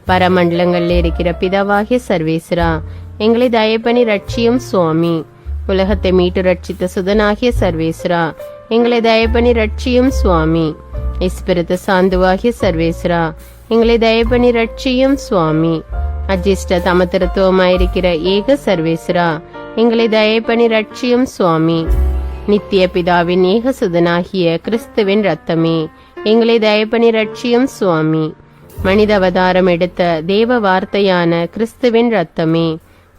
S1: பரமண்டலங்களில் இருக்கிற பிதாவாகிய சர்வேஸ்வரா, எங்களை தயப்பனி ரட்சியும் சுவாமி. உலகத்தை மீட்டு ரட்சித்த சுதனாகிய சர்வேஸ்வரா, எங்களை தயப்பனி ரட்சியும் சுவாமி. இஸ்பிரித்து சாந்துவாகிய சர்வேஸ்வரா, எங்களை தயப்பனி ரட்சியும் சுவாமி. அஜிஷ்ட தமத்திருத்துவமாயிருக்கிற ஏக சர்வேஸ்வரா, எங்களை தயப்பனி ரட்சியும் சுவாமி. நித்திய பிதாவின் ஏக சுதனாகிய கிறிஸ்துவின் ரத்தமே, எங்களை தயப்பனி ரட்சியும் சுவாமி. மனித அவதாரம் எடுத்த தேவ வார்த்தையான கிறிஸ்துவின் ரத்தமே,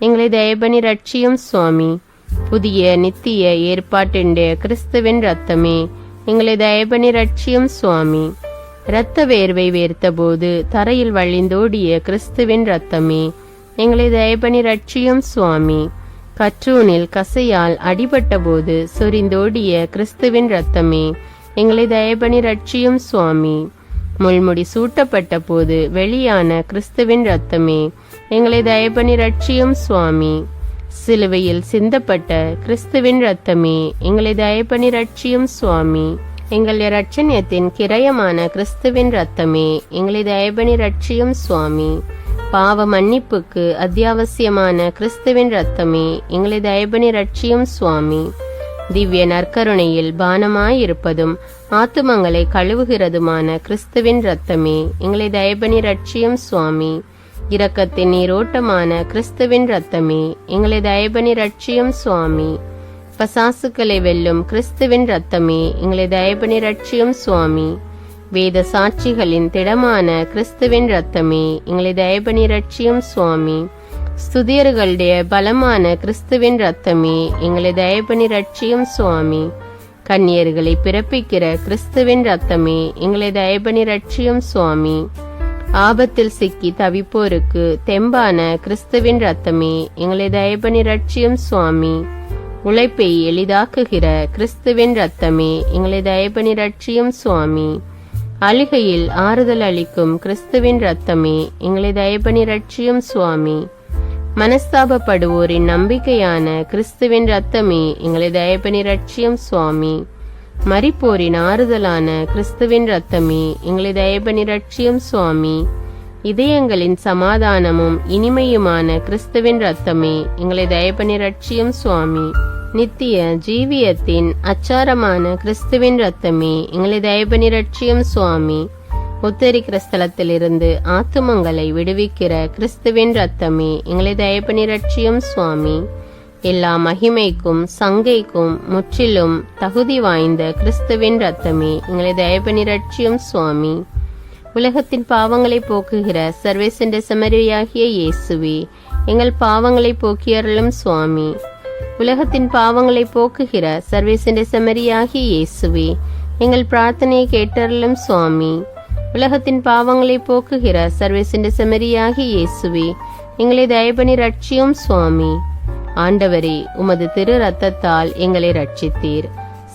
S1: எங்களை தயப்பனி ரட்சியும் சுவாமி. புதிய நித்திய ஏற்பாட்டிൻ്റെ கிறிஸ்துவின் ரத்தமே, எங்களை தயப்பனி ரட்சியும் சுவாமி. இரத்த வேர்வை வேர்த்தபோது தரையில் வழிந்தோடிய கிறிஸ்துவின் ரத்தமே, எங்களை தயப்பனி ரட்சியும் சுவாமி. கற்றூனில் கசையால் அடிபட்ட போது சொரிந்தோடிய கிறிஸ்துவின் ரத்தமே, எங்களை தயப்பனி ரட்சியும் சுவாமி. முள்முடி சூட்டப்பட்ட போது வெளியான கிறிஸ்துவின் ரத்தமே, எங்களை தயப்பனி ரட்சியும் சுவாமி. சிலுவையில் சிந்தப்பட்ட கிறிஸ்துவின் ரத்தமே, எங்களை தயப்பனி ரட்சியும் சுவாமி. எங்கள் இரட்சணியத்தின் கிரயமான கிறிஸ்துவின் ரத்தமே, எங்களை தயப்பனி ரட்சியும் சுவாமி. பாவ மன்னிப்புக்கு அத்தியாவசியமான கிறிஸ்துவின் ரத்தமே, எங்களை தயப்பனி ரட்சியும் சுவாமி. திவ்ய நற்கருணையில் பானமாயிருப்பதும் ஆத்துமங்களை கழுவுகிறதுமான கிறிஸ்துவின் ரத்தமே, எங்களை தயப்பனி ரட்சியும் சுவாமி. இரக்கத்தின் நீரோட்டமான கிறிஸ்துவின் ரத்தமே, எங்களை தயப்பனி ரட்சியும் சுவாமி. பசாசுக்களை வெல்லும் கிறிஸ்துவின் ரத்தமே, எங்களை தயப்பனி ரட்சியும் சுவாமி. வேத சாட்சிகளின் திடமான கிறிஸ்துவின் ரத்தமே, எங்களை தயப்பனி ரட்சியும் சுவாமி. ஸ்துதியர்களுடைய பலமான கிறிஸ்துவின் ரத்தமே, எங்களை தயப்பனி ரட்சியும் சுவாமி. கன்னியர்களை பிறப்பிக்கிற கிறிஸ்துவின் ரத்தமே, எங்களை தயப்பனி ரட்சியும் சுவாமி. ஆபத்தில் சிக்கி தவிப்போருக்கு தெம்பான கிறிஸ்துவின் ரத்தமே, எங்களை தயப்பனி ரட்சியும் சுவாமி. உழைப்பை எளிதாக்குகிற கிறிஸ்துவின் ரத்தமே, எங்களை தயப்பனி ரட்சியும் சுவாமி. அழுகையில் ஆறுதல் அளிக்கும் கிறிஸ்துவின் ரத்தமே, எங்களை தயப்பனி ரட்சியும் சுவாமி. மனஸ்தாபப்படுவோரின் நம்பிக்கையான கிறிஸ்துவின் ரத்தமே, எங்களை தயப்பனி ரட்சியும் சுவாமி. மரிப்போரின் ஆறுதலான கிறிஸ்துவின் ரத்தமே, எங்களை தயப்பனி ரட்சியும் சுவாமி. இதயங்களின் சமாதானமும் இனிமையுமான கிறிஸ்துவின் ரத்தமே, எங்களை தயப்பனி ரட்சியும் சுவாமி. நித்திய ஜீவியத்தின் அச்சாரமான கிறிஸ்துவின் ரத்தமே, எங்களை தயப்பனி ரட்சியும் சுவாமி. உத்தரிக்கிற ஸ்தலத்திலிருந்து ஆத்துமங்களை விடுவிக்கிற கிறிஸ்துவின் ரத்தமே, எங்களை தயப்பனி ரட்சியும் சுவாமி. எல்லா மகிமைக்கும் சங்கைக்கும் முற்றிலும் தகுதி வாய்ந்த கிறிஸ்துவின் ரத்தமே, எங்களை தயப்பனி ரட்சியும் சுவாமி. உலகத்தின் பாவங்களை போக்குகிற சர்வேசண்ட செம்மறியாகிய இயேசுவே, எங்கள் பாவங்களை போக்கியருளும் சுவாமி. உலகத்தின் பாவங்களை போக்குகிற சர்வேசண்ட செம்மறியாகிய இயேசுவே, எங்கள் பிரார்த்தனையை கேட்டருளும் சுவாமி. உலகத்தின் பாவங்களை போக்குகிற சர்வேசண்ட செம்மறியாகிய இயேசுவே, எங்களை தயப்பனி ரட்சியும் சுவாமி. ஆண்டவரே, உமது திரு ரத்தத்தால் எங்களை ரட்சித்தீர்.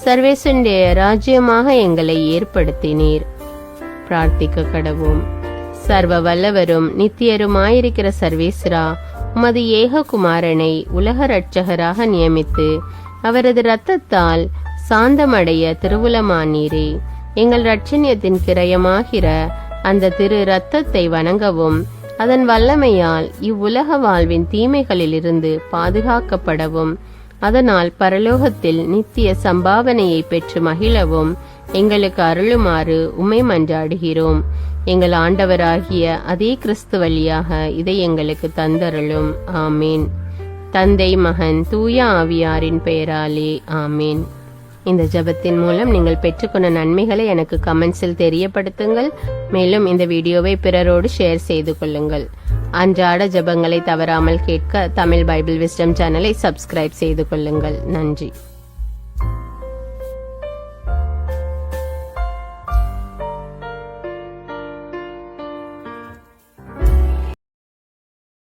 S1: சர்வேசண்டைய ராஜ்யமாக எங்களை ஏற்படுத்தினீர். பிரார்த்திக்க கடவோம். சர்வ வல்லவரும் நித்தியருமாயிருக்கிற சர்வேஸ்வரா, உமது ஏக குமாரனை உலக இரட்சகராக நியமித்து அவரது இரத்தத்தால் சாந்தமடைய திருவுலமானீரே. எங்கள் இரட்சணியத்தின் கிரயமாகிற அந்த திரு இரத்தத்தை வணங்கவும் அதன் வல்லமையால் இவ்வுலக வாழ்வின் தீமைகளிலிருந்து பாதுகாக்கப்படவும் அதனால் பரலோகத்தில் நித்திய சம்பாவனையை பெற்று மகிழவும் எங்களுக்கு அருளுமாறு உம்மை மன்றாடுகிறோம். எங்கள் ஆண்டவராகிய அதே கிறிஸ்து வழியாக இதை எங்களுக்கு தந்தருளும். ஆமேன். தந்தை, மகன், தூய ஆவியாரின் பெயராலே ஆமேன். இந்த ஜெபத்தின் மூலம் நீங்கள் பெற்றுக்கொண்ட நன்மைகளை எனக்கு கமெண்ட்ஸில் தெரியப்படுத்துங்கள். மேலும் இந்த வீடியோவை பிறரோடு ஷேர் செய்து கொள்ளுங்கள். அன்றாட ஜெபங்களை தவறாமல் கேட்க தமிழ் பைபிள் விஸ்டம் சேனலை சப்ஸ்கிரைப் செய்து கொள்ளுங்கள். நன்றி.